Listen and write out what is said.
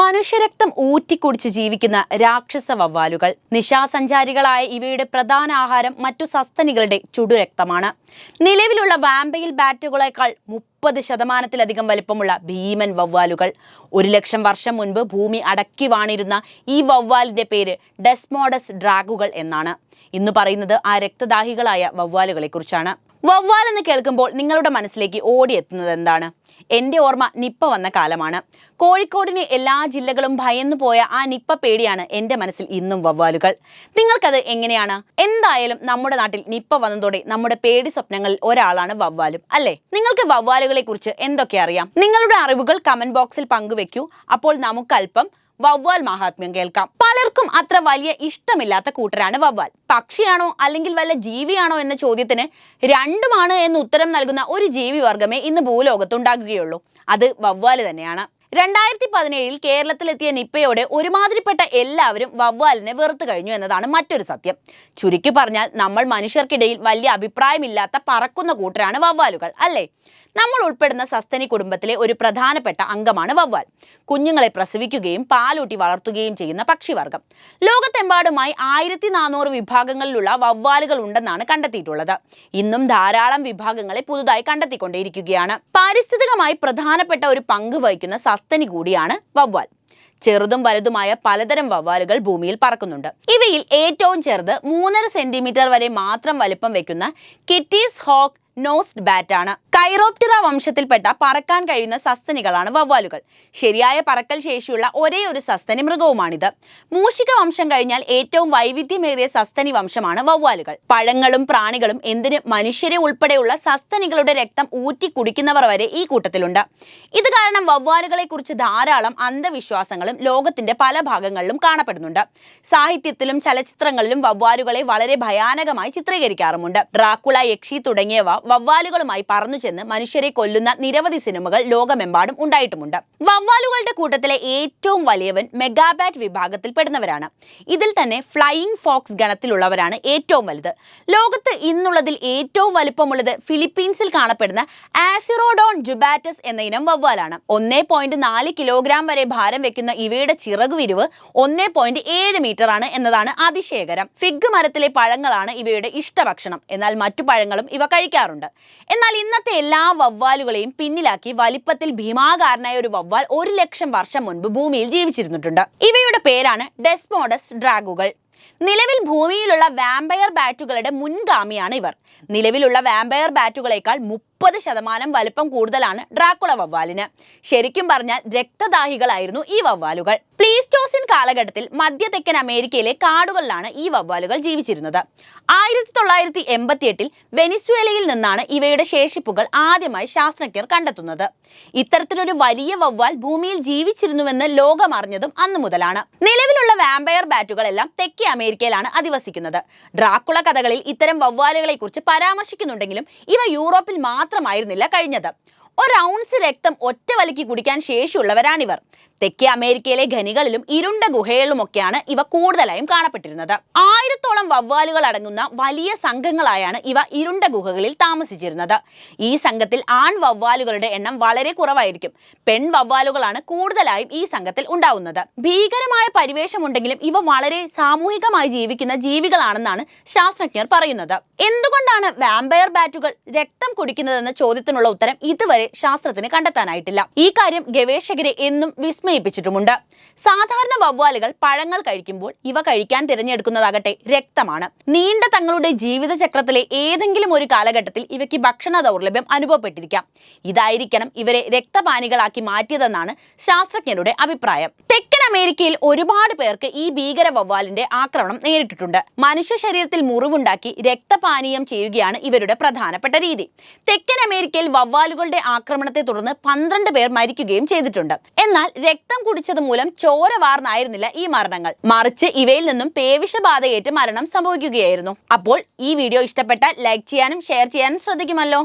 മനുഷ്യരക്തം ഊറ്റിക്കുടിച്ച് ജീവിക്കുന്ന രാക്ഷസ വവ്വാലുകൾ. നിശാസഞ്ചാരികളായ ഇവയുടെ പ്രധാന ആഹാരം മറ്റു സസ്തനികളുടെ ചുടുരക്തമാണ്. നിലവിലുള്ള വാമ്പയിൽ ബാറ്റുകളേക്കാൾ 30% വലിപ്പമുള്ള ഭീമൻ വവ്വാലുകൾ. 1,00,000 വർഷം മുൻപ് ഭൂമി അടക്കി വാണിരുന്ന ഈ വവ്വാലിന്റെ പേര് ഡെസ്മോഡസ് ഡ്രാഗുകൾ എന്നാണ്. ഇന്ന് പറയുന്നത് ആ രക്തദാഹികളായ വവ്വാലുകളെ കുറിച്ചാണ്. വവ്വാൽ എന്ന് കേൾക്കുമ്പോൾ നിങ്ങളുടെ മനസ്സിലേക്ക് ഓടിയെത്തുന്നത് എന്താണ്? എൻ്റെ ഓർമ്മ നിപ്പ വന്ന കാലമാണ്. കോഴിക്കോടിന് എല്ലാ ജില്ലകളും ഭയന്നു പോയ ആ നിപ്പ പേടിയാണ് എൻ്റെ മനസ്സിൽ ഇന്നും വവ്വാലുകൾ. നിങ്ങൾക്കത് എങ്ങനെയാണ്? എന്തായാലും നമ്മുടെ നാട്ടിൽ നിപ്പ വന്നതോടെ നമ്മുടെ പേടി സ്വപ്നങ്ങളിൽ ഒരാളാണ് വവ്വാലും, അല്ലേ? നിങ്ങൾക്ക് വവ്വാലുകളെ കുറിച്ച് എന്തൊക്കെ അറിയാം? നിങ്ങളുടെ അറിവുകൾ കമന്റ് ബോക്സിൽ പങ്കുവെക്കൂ. അപ്പോൾ നമുക്കല്പം വവ്വാൽ മഹാത്മ്യം കേൾക്കാം. പലർക്കും അത്ര വലിയ ഇഷ്ടമില്ലാത്ത കൂട്ടരാണ് വവ്വാൽ. പക്ഷിയാണോ അല്ലെങ്കിൽ വല്ല ജീവിയാണോ എന്ന ചോദ്യത്തിന് രണ്ടുമാണ് എന്ന് ഉത്തരം നൽകുന്ന ഒരു ജീവി വർഗമേ ഇന്ന് ഭൂലോകത്തുണ്ടാകുകയുള്ളൂ. അത് വവ്വാല് തന്നെയാണ്. 2017 കേരളത്തിലെത്തിയ നിപ്പയോടെ ഒരുമാതിരിപ്പെട്ട എല്ലാവരും വവ്വാലിനെ വെറുത്തു കഴിഞ്ഞു എന്നതാണ് മറ്റൊരു സത്യം. ചുരുക്കി പറഞ്ഞാൽ നമ്മൾ മനുഷ്യർക്കിടയിൽ വലിയ അഭിപ്രായമില്ലാത്ത പറക്കുന്ന കൂട്ടരാണ് വവ്വാലുകൾ, അല്ലേ? നമ്മൾ ഉൾപ്പെടുന്ന സസ്തനി കുടുംബത്തിലെ ഒരു പ്രധാനപ്പെട്ട അംഗമാണ് വവ്വാൽ. കുഞ്ഞുങ്ങളെ പ്രസവിക്കുകയും പാലൂട്ടി വളർത്തുകയും ചെയ്യുന്ന പക്ഷിവർഗം. ലോകത്തെമ്പാടുമായി 1400 വിഭാഗങ്ങളിലുള്ള വവ്വാലുകൾ ഉണ്ടെന്നാണ് കണ്ടെത്തിയിട്ടുള്ളത്. ഇന്നും ധാരാളം വിഭാഗങ്ങളെ പുതുതായി കണ്ടെത്തിക്കൊണ്ടേയിരിക്കുകയാണ്. പാരിസ്ഥിതികമായി പ്രധാനപ്പെട്ട ഒരു പങ്ക് വഹിക്കുന്ന സസ്തനി കൂടിയാണ് വവ്വാൽ. ചെറുതും വലുതുമായ പലതരം വവ്വാലുകൾ ഭൂമിയിൽ പറക്കുന്നുണ്ട്. ഇവയിൽ ഏറ്റവും ചെറുത് 3.5 സെന്റിമീറ്റർ വരെ മാത്രം വലിപ്പം വെക്കുന്ന കിറ്റീസ് ഹോക്ക് നോസ്ഡ് ബാറ്റ് ആണ്. കൈറോപ്റ്ററ വംശത്തിൽപ്പെട്ട പറക്കാൻ കഴിയുന്ന സസ്തനികളാണ് വവ്വാലുകൾ. ശരിയായ പറക്കൽ ശേഷിയുള്ള ഒരേ ഒരു സസ്തനി മൃഗവുമാണിത്. മൂഷിക വംശം കഴിഞ്ഞാൽ ഏറ്റവും വൈവിധ്യമേറിയ സസ്തനി വംശമാണ് വവ്വാലുകൾ. പഴങ്ങളും പ്രാണികളും എന്തിന് മനുഷ്യരെ ഉൾപ്പെടെയുള്ള സസ്തനികളുടെ രക്തം ഊറ്റി കുടിക്കുന്നവർ വരെ ഈ കൂട്ടത്തിലുണ്ട്. ഇത് കാരണം വവ്വാലുകളെ കുറിച്ച് ധാരാളം അന്ധവിശ്വാസങ്ങളും ലോകത്തിന്റെ പല ഭാഗങ്ങളിലും കാണപ്പെടുന്നുണ്ട്. സാഹിത്യത്തിലും ചലച്ചിത്രങ്ങളിലും വവ്വാലുകളെ വളരെ ഭയാനകമായി ചിത്രീകരിക്കാറുമുണ്ട്. ഡ്രാക്കുള, യക്ഷി തുടങ്ങിയവ വവ്വാലുകളുമായി പറന്നു ചെന്ന് മനുഷ്യരെ കൊല്ലുന്ന നിരവധി സിനിമകൾ ലോകമെമ്പാടും ഉണ്ടായിട്ടുമുണ്ട്. വവ്വാലുകളുടെ കൂട്ടത്തിലെ ഏറ്റവും വലിയവൻ മെഗാബാറ്റ് വിഭാഗത്തിൽപ്പെടുന്നവരാണ്. ഇതിൽ തന്നെ ഫ്ലൈയിങ് ഫോക്സ് ഗണത്തിലുള്ളവരാണ് ഏറ്റവും വലുത്. ലോകത്ത് ഇന്നുള്ളതിൽ ഏറ്റവും വലുപ്പമുള്ളത് ഫിലിപ്പീൻസിൽ കാണപ്പെടുന്ന ആസിറോഡോൺ ജുബാറ്റസ് എന്ന ഇനം വവ്വാലാണ്. 1.4 കിലോഗ്രാം വരെ ഭാരം വെക്കുന്ന ഇവയുടെ ചിറകുവിരിവ് 1.7 മീറ്റർ ആണ് എന്നതാണ് അതിശയകരം. ഫിഗ് മരത്തിലെ പഴങ്ങളാണ് ഇവയുടെ ഇഷ്ടഭക്ഷണം. എന്നാൽ മറ്റു പഴങ്ങളും ഇവ കഴിക്കാറുണ്ട്. എന്നാൽ ഇന്നത്തെ എല്ലാ വവ്വാലുകളെയും പിന്നിലാക്കി വലിപ്പത്തിൽ ഭീമാകാരനായ ഒരു വവ്വാൽ 1,00,000 വർഷം മുൻപ് ഭൂമിയിൽ ജീവിച്ചിരുന്നിട്ടുണ്ട്. ഇവയുടെ പേരാണ് ഡെസ്മോഡസ് ഡ്രാഗുകൾ. നിലവിൽ ഭൂമിയിലുള്ള വാമ്പയർ ബാറ്റുകളുടെ മുൻഗാമിയാണ് ഇവർ. നിലവിലുള്ള വാമ്പയർ ബാറ്റുകളേക്കാൾ 30% വലിപ്പം കൂടുതലാണ് ഡ്രാക്കുള വവ്വാലിന്. ശരിക്കും പറഞ്ഞാൽ രക്തദാഹികളായിരുന്നു ഈ വവ്വാലുകൾ. പ്ലീസ്റ്റോസിൻ കാലഘട്ടത്തിൽ മധ്യ തെക്കൻ അമേരിക്കയിലെ കാടുകളിലാണ് ഈ വവ്വാലുകൾ ജീവിച്ചിരുന്നത്. 1988 വെനിസ്വേലയിൽ നിന്നാണ് ഇവയുടെ ശേഷിപ്പുകൾ ആദ്യമായി ശാസ്ത്രജ്ഞർ കണ്ടെത്തുന്നത്. ഇത്തരത്തിലൊരു വലിയ വവ്വാൽ ഭൂമിയിൽ ജീവിച്ചിരുന്നുവെന്ന് ലോകമറിഞ്ഞതും അന്നു മുതലാണ്. നിലവിലുള്ള വാമ്പയർ ബാറ്റുകളെല്ലാം തെക്കേ അമേരിക്കയിലാണ് അധിവസിക്കുന്നത്. ഡ്രാക്കുള കഥകളിൽ ഇത്തരം വവ്വാലുകളെ കുറിച്ച് പരാമർശിക്കുന്നുണ്ടെങ്കിലും ഇവ യൂറോപ്പിൽ മാത്രമായിരുന്നില്ല കഴിഞ്ഞത്. 1 ഔൺസ് രക്തം ഒറ്റ വലിക്ക് കുടിക്കാൻ ശേഷിയുള്ളവരാണിവർ. തെക്കേ അമേരിക്കയിലെ ഖനികളിലും ഇരുണ്ട ഗുഹകളിലുമൊക്കെയാണ് ഇവ കൂടുതലായും കാണപ്പെട്ടിരുന്നത്. 1000ഓളം വവ്വാലുകൾ അടങ്ങുന്ന വലിയ സംഘങ്ങളായാണ് ഇവ ഇരുണ്ട ഗുഹകളിൽ താമസിച്ചിരുന്നത്. ഈ സംഘത്തിൽ ആൺ വവ്വാലുകളുടെ എണ്ണം വളരെ കുറവായിരിക്കും. പെൺ വവ്വാലുകളാണ് കൂടുതലായും ഈ സംഘത്തിൽ ഉണ്ടാവുന്നത്. ഭീകരമായ പരിവേഷമുണ്ടെങ്കിലും ഇവ വളരെ സാമൂഹികമായി ജീവിക്കുന്ന ജീവികളാണെന്നാണ് ശാസ്ത്രജ്ഞർ പറയുന്നത്. എന്തുകൊണ്ടാണ് വാമ്പയർ ബാറ്റുകൾ രക്തം കുടിക്കുന്നതെന്ന ചോദ്യത്തിനുള്ള ഉത്തരം ഇതുവരെ ശാസ്ത്രത്തിന് കണ്ടെത്താനായിട്ടില്ല. ഈ കാര്യം ഗവേഷകരെ എന്നും വിസ്മയിപ്പിച്ചിട്ടുമുണ്ട്. സാധാരണ വവ്വാലുകൾ പഴങ്ങൾ കഴിക്കുമ്പോൾ ഇവ കഴിക്കാൻ തിരഞ്ഞെടുക്കുന്നതാകട്ടെ രക്തമാണ്. നീണ്ട തങ്ങളുടെ ജീവിതചക്രത്തിലെ ഏതെങ്കിലും ഒരു കാലഘട്ടത്തിൽ ഇവയ്ക്ക് ഭക്ഷണ ദൗർലഭ്യം അനുഭവപ്പെട്ടിരിക്കാം. ഇതായിരിക്കണം ഇവരെ രക്തപാനികളാക്കി മാറ്റിയതെന്നാണ് ശാസ്ത്രജ്ഞരുടെ അഭിപ്രായം. തെക്കൻ അമേരിക്കയിൽ ഒരുപാട് പേർക്ക് ഈ ഭീകര വവ്വാലിന്റെ ആക്രമണം നേരിട്ടിട്ടുണ്ട്. മനുഷ്യ ശരീരത്തിൽ മുറിവുണ്ടാക്കി രക്തപാനീയം ചെയ്യുകയാണ് ഇവരുടെ പ്രധാനപ്പെട്ട രീതി. തെക്കൻ അമേരിക്കയിൽ വവ്വാലുകളുടെ ആക്രമണത്തെ തുടർന്ന് 12 പേർ മരിക്കുകയും ചെയ്തിട്ടുണ്ട്. എന്നാൽ രക്തം കുടിച്ചത് മൂലം ചോര വാർന്നായിരുന്നില്ല ഈ മരണങ്ങൾ. മറിച്ച് ഇവയിൽ നിന്നും പേവിഷബാധയേറ്റ് മരണം സംഭവിക്കുകയായിരുന്നു. അപ്പോൾ ഈ വീഡിയോ ഇഷ്ടപ്പെട്ടാൽ ലൈക്ക് ചെയ്യാനും ഷെയർ ചെയ്യാനും ശ്രദ്ധിക്കുമല്ലോ.